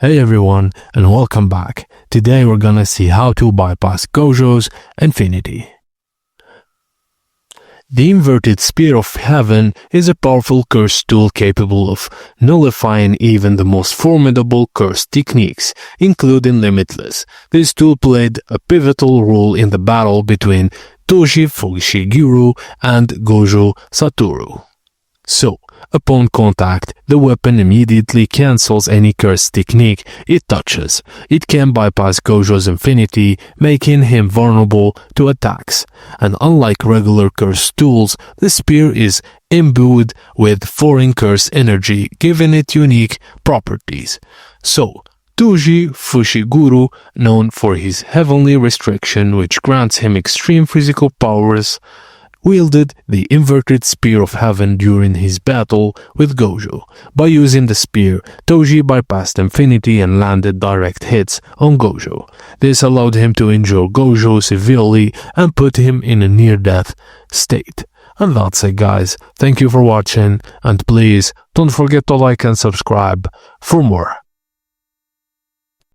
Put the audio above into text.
Hey everyone, and welcome back. Today we're gonna see how to bypass Gojo'S Infinity. The Inverted Spear of Heaven is a powerful curse tool capable of nullifying even the most formidable curse techniques, including Limitless. This tool played a pivotal role in the battle between Toji Fushiguro and Gojo Satoru. So, upon contact, the weapon immediately cancels any curse technique it touches. It can bypass Gojo'S Infinity, making him vulnerable to attacks. And unlike regular curse tools, the spear is imbued with foreign curse energy, giving it unique properties. So, Toji Fushiguro, known for his heavenly restriction which grants him extreme physical powers, wielded the Inverted Spear of Heaven during his battle with Gojo. By using the spear, Toji bypassed Infinity and landed direct hits on Gojo. This allowed him to injure Gojo severely and put him in a near-death state. And that's it, guys. Thank you for watching, and please don't forget to like and subscribe for more.